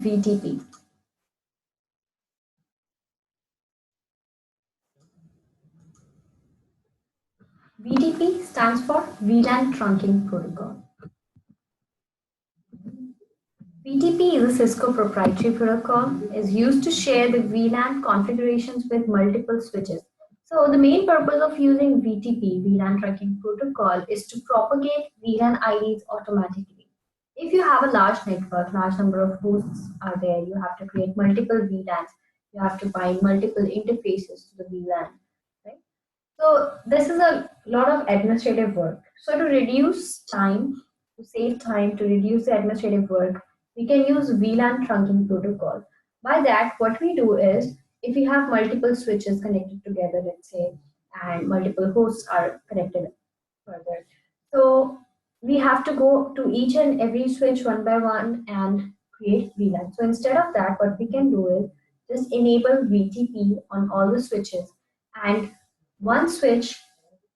VTP. VTP stands for VLAN Trunking Protocol. VTP is a Cisco proprietary protocol, is used to share the VLAN configurations with multiple switches. So the main purpose of using VTP, VLAN Trunking Protocol, is to propagate VLAN IDs automatically. If you have a large network, large number of hosts are there, you have to create multiple VLANs, you have to bind multiple interfaces to the VLAN, right? So this is a lot of administrative work. So to reduce time, to save time, to reduce the administrative work, we can use VLAN trunking protocol. By that, what we do is, if we have multiple switches connected together, let's say, and multiple hosts are connected further, so we have to go to each and every switch one by one and create VLAN. So instead of that, what we can do is just enable VTP on all the switches, and one switch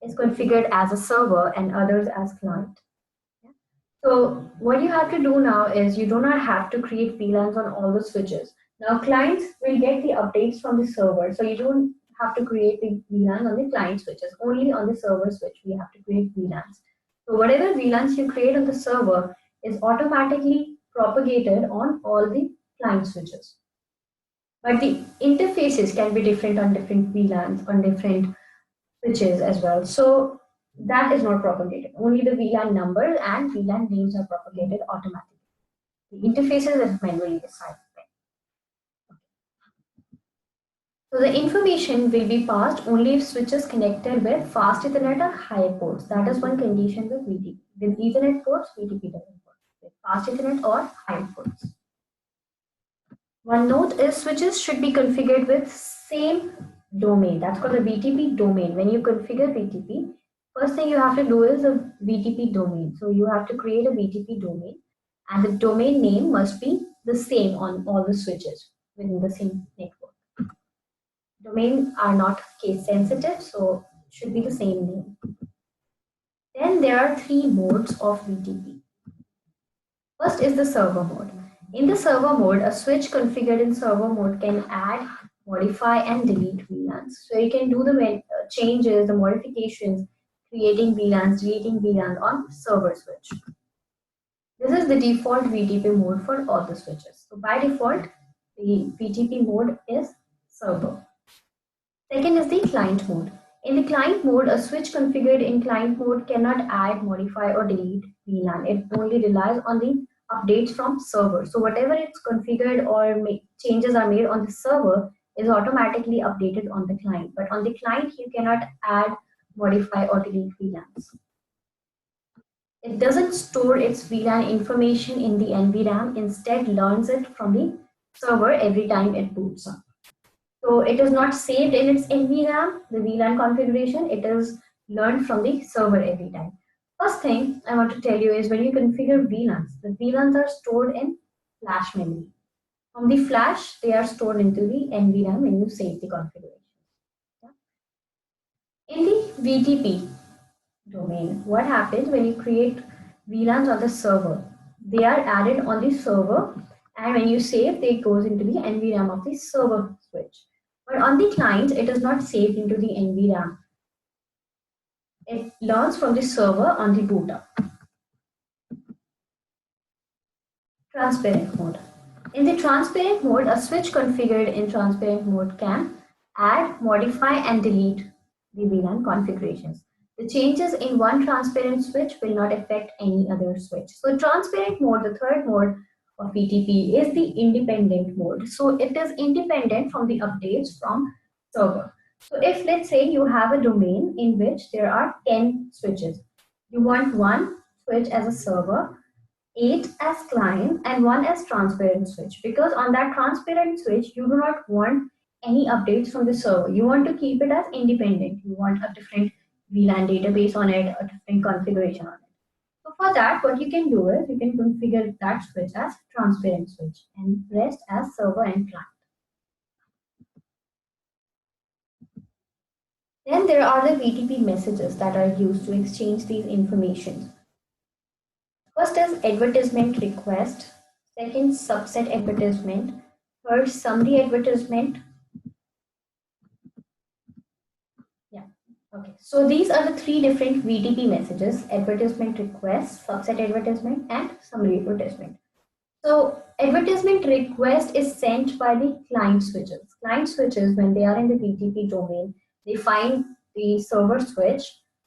is configured as a server and others as client. So what you have to do now is you do not have to create VLANs on all the switches. Now clients will get the updates from the server, so you don't have to create the VLAN on the client switches. Only on the server switch we have to create VLANs. So whatever VLANs you create on the server is automatically propagated on all the client switches. But the interfaces can be different on different VLANs, on different switches as well. So that is not propagated. Only the VLAN numbers and VLAN names are propagated automatically. The interfaces is manually decided. So the information will be passed only if switches connected with fast Ethernet or high ports. That is one condition with VTP. With Ethernet ports, VTP doesn't work. With fast Ethernet or high ports. One note is switches should be configured with same domain. That's called a VTP domain. When you configure VTP, first thing you have to do is a VTP domain. So you have to create a VTP domain, and the domain name must be the same on all the switches within the same network. Domains are not case sensitive, so it should be the same name. Then there are three modes of VTP. First is the server mode. In the server mode, a switch configured in server mode can add, modify, and delete VLANs. So you can do the changes, the modifications, creating VLANs, deleting VLANs on server switch. This is the default VTP mode for all the switches. So by default, the VTP mode is server. Second is the client mode. In the client mode, a switch configured in client mode cannot add, modify, or delete VLAN. It only relies on the updates from server. So whatever it's configured or changes are made on the server is automatically updated on the client. But on the client, you cannot add, modify, or delete VLANs. It doesn't store its VLAN information in the NVRAM, instead learns it from the server every time it boots up. So it is not saved in its NVRAM, the VLAN configuration, it is learned from the server every time. First thing I want to tell you is when you configure VLANs, the VLANs are stored in flash memory. From the flash, they are stored into the NVRAM when you save the configuration. In the VTP domain, what happens when you create VLANs on the server? They are added on the server, and when you save, they goes into the NVRAM of the server switch. But on the client, it is not saved into the NVRAM. It learns from the server on the boot up. Transparent mode. In the transparent mode, a switch configured in transparent mode can add, modify, and delete the VLAN configurations. The changes in one transparent switch will not affect any other switch. So transparent mode, the third mode of VTP, is the independent mode. So it is independent from the updates from server. So if let's say you have a domain in which there are 10 switches, you want one switch as a server, 8 as client, and 1 as transparent switch, because on that transparent switch you do not want any updates from the server. You want to keep it as independent. You want a different VLAN database on it, a different configuration on it. So for that, what you can do is you can configure that switch as transparent switch and rest as server and client. Then there are the VTP messages that are used to exchange these information. First is advertisement request. Second, subset advertisement. Third, summary advertisement. Yeah. Okay. So these are the three different VTP messages: advertisement request, subset advertisement, and summary advertisement. So advertisement request is sent by the client switches. Client switches, when they are in the VTP domain, they find the server switch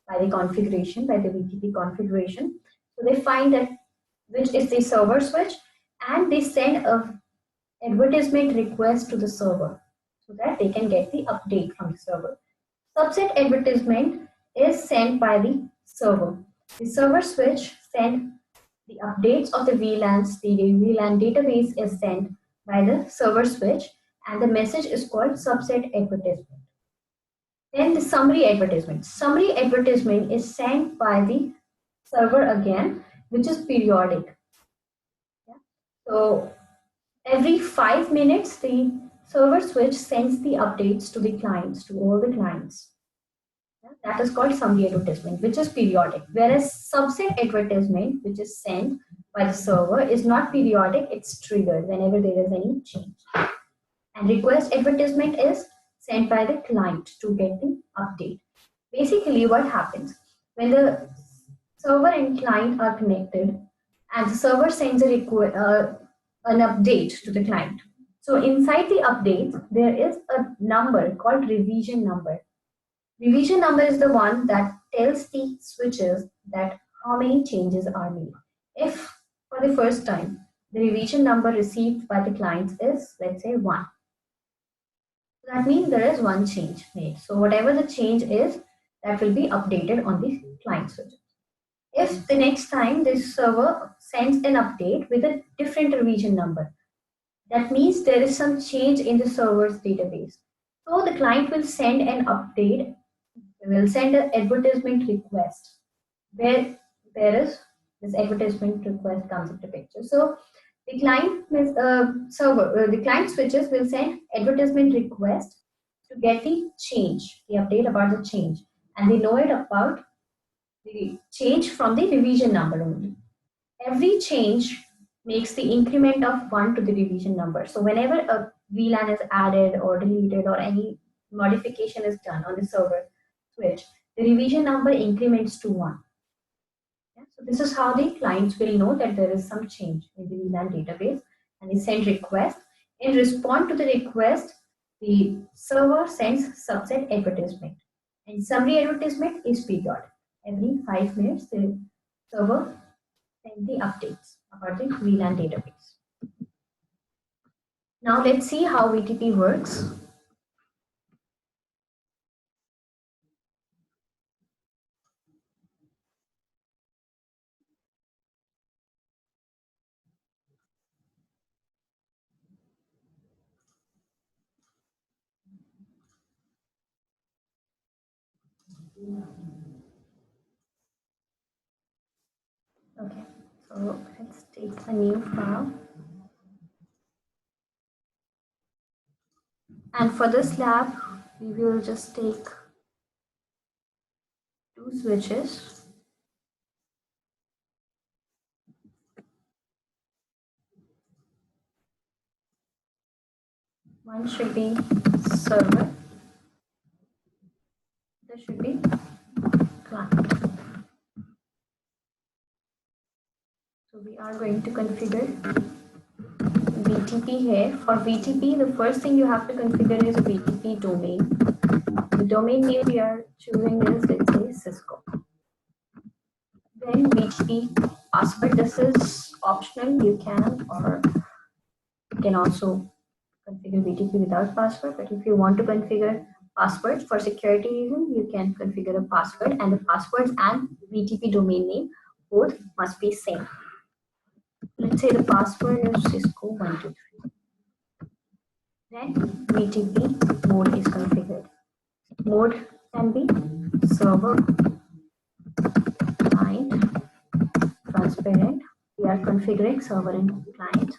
by the configuration, by the VTP configuration. So they find that which is the server switch, and they send a advertisement request to the server so that they can get the update from the server. Subset advertisement is sent by the server. The server switch send the updates of the VLANs. The VLAN database is sent by the server switch, and the message is called subset advertisement. Then the summary advertisement. Summary advertisement is sent by the server again, which is periodic. Yeah. So every 5 minutes, the server switch sends the updates to the clients, to all the clients. That is called summary advertisement, which is periodic. Whereas subset advertisement, which is sent by the server, is not periodic, it's triggered whenever there is any change. And request advertisement is sent by the client to get the update. Basically, what happens when the server and client are connected and the server sends an update to the client. So inside the update, there is a number called revision number. Revision number is the one that tells the switches that how many changes are made. If for the first time the revision number received by the clients is, let's say, 1, that means there is one change made. So whatever the change is, that will be updated on the client switches. If the next time this server sends an update with a different revision number, that means there is some change in the server's database. So the client will send an update. Will send an advertisement request where there is this advertisement request comes into picture. So the client the client switches will send advertisement request to get the change, the update about the change, and they know it about the change from the revision number only. Every change makes the increment of 1 to the revision number. So whenever a VLAN is added or deleted or any modification is done on the server switch, the revision number increments to 1. Yeah, so this is how the clients will know that there is some change in the VLAN database, and they send request. In response to the request, the server sends subset advertisement, and summary advertisement is periodic. Every 5 minutes, the server sends the updates about the VLAN database. Now let's see how VTP works. Okay, so let's take a new file. And for this lab, we will just take 2 switches. One should be server, there should be client. So we are going to configure VTP here. For VTP, the first thing you have to configure is a VTP domain. The domain name we are choosing is, let's say, Cisco. Then VTP password, this is optional, you can, or you can also configure VTP without password, but if you want to configure passwords for security reason, you can configure a password, and the passwords and VTP domain name both must be same. Let's say the password is Cisco123. Then VTP mode is configured. Mode can be server, client, transparent. We are configuring server and client.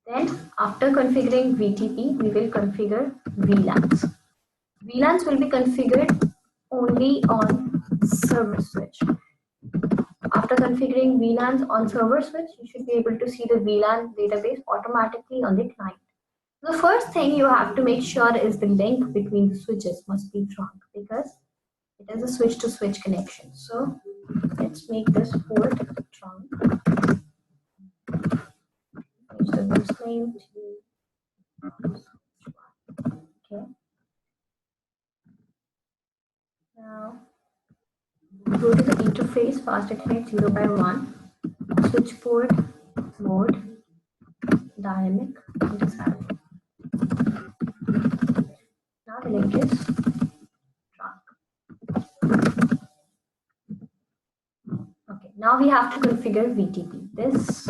Then after configuring VTP, we will configure VLANs. VLANs will be configured only on server switch. After configuring VLANs on server switch, you should be able to see the VLAN database automatically on the client. The first thing you have to make sure is the link between the switches must be trunk, because it is a switch to switch connection. So let's make this port trunk. Change the host name to okay. Now go to the interface, fast Ethernet 0x1, switch port, mode, dynamic, and disable. Now the link is trunk. Okay, now we have to configure VTP. This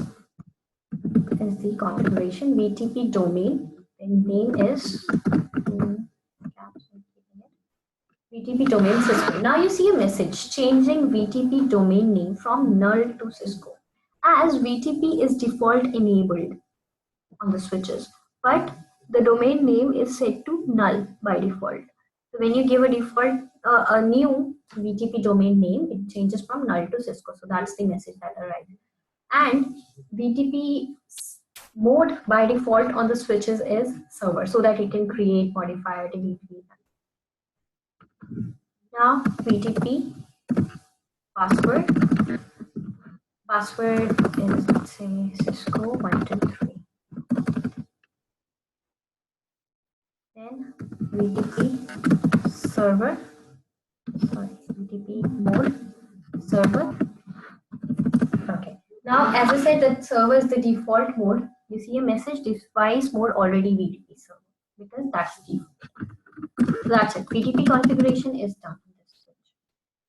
is the configuration. VTP domain. The name is VTP domain Cisco. Now you see a message changing VTP domain name from null to Cisco, as VTP is default enabled on the switches, but the domain name is set to null by default. So when you give a default a new VTP domain name, it changes from null to Cisco. So that's the message that arrives. And VTP mode by default on the switches is server, so that it can create, modify, or delete VLAN. Now VTP password. Password is, let's say, Cisco 123. Then VTP server. Sorry, VTP mode server. Okay. Now, as I said, that server is the default mode. You see a message, device mode already VTP server, because that's default. So that's it. VTP configuration is done.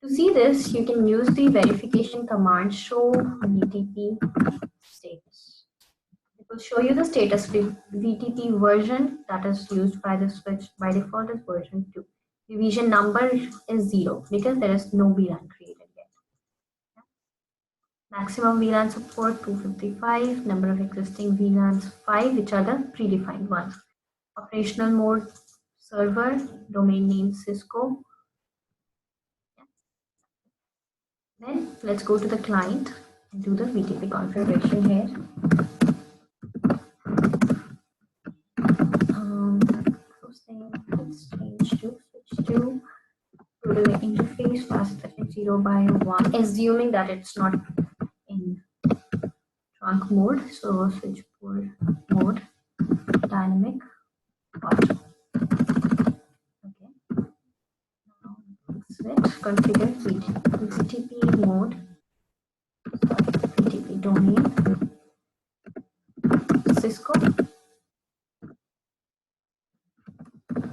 To see this, you can use the verification command show VTP status. It will show you the status VTP version that is used by the switch by default is version 2. Division number is 0 because there is no VLAN created yet. Maximum VLAN support 255, number of existing VLANs 5, which are the predefined ones. Operational mode server, domain name Cisco. Then let's go to the client and do the VTP configuration here. Let's change to switch to go to the interface, fast Ethernet 0x1, assuming that it's not in trunk mode. So switch port mode, dynamic, hot. Switch configure VTP mode, VTP domain, Cisco,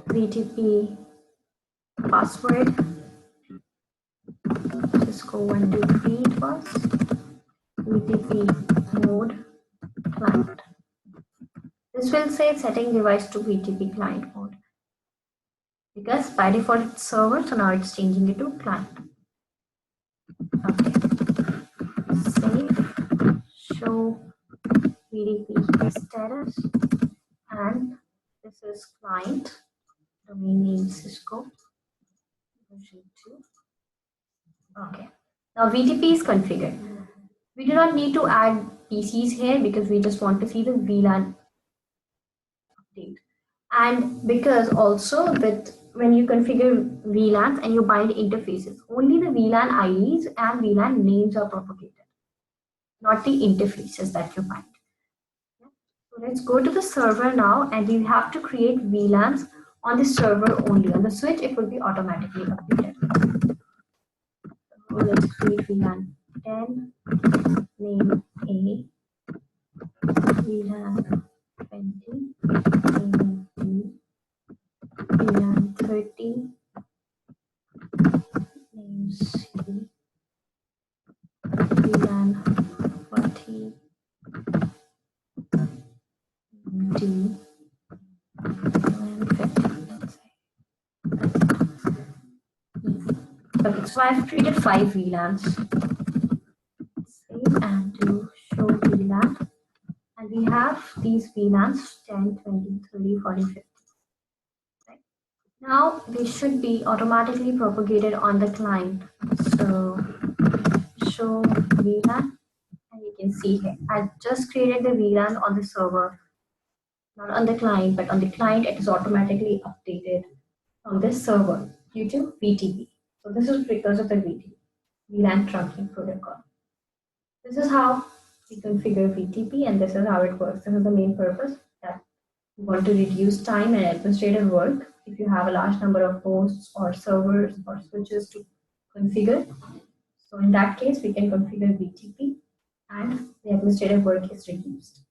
VTP password, Cisco 123 it was, VTP mode, client. This will say setting device to VTP client mode, because by default it's server, so now it's changing it to client. Okay. Save, show VTP status, and this is client, domain name Cisco, version 2. Okay. Now VTP is configured. We do not need to add PCs here because we just want to see the VLAN update. And because also that when you configure VLANs and you bind interfaces, only the VLAN IDs and VLAN names are propagated, not the interfaces that you bind. So let's go to the server now, and you have to create VLANs on the server only. On the switch, it will be automatically updated. So let's create VLAN 10, name A, VLAN 20, name B, VLAN 30, name C, VLAN 40, D, and 50, let's say. Okay, so I've created 5 VLANs. Save and do show VLAN. And we have these VLANs 10, 20, 30, 40, 50. Right? Now they should be automatically propagated on the client. So show VLAN, and you can see here, I just created the VLAN on the server, not on the client, but on the client it is automatically updated on this server due to VTP. So this is because of the VTP, VLAN trunking protocol. This is how we configure VTP, and this is how it works. This is the main purpose, that you want to reduce time and administrative work if you have a large number of hosts or servers or switches to configure. So in that case, we can configure VTP and the administrative work is reduced.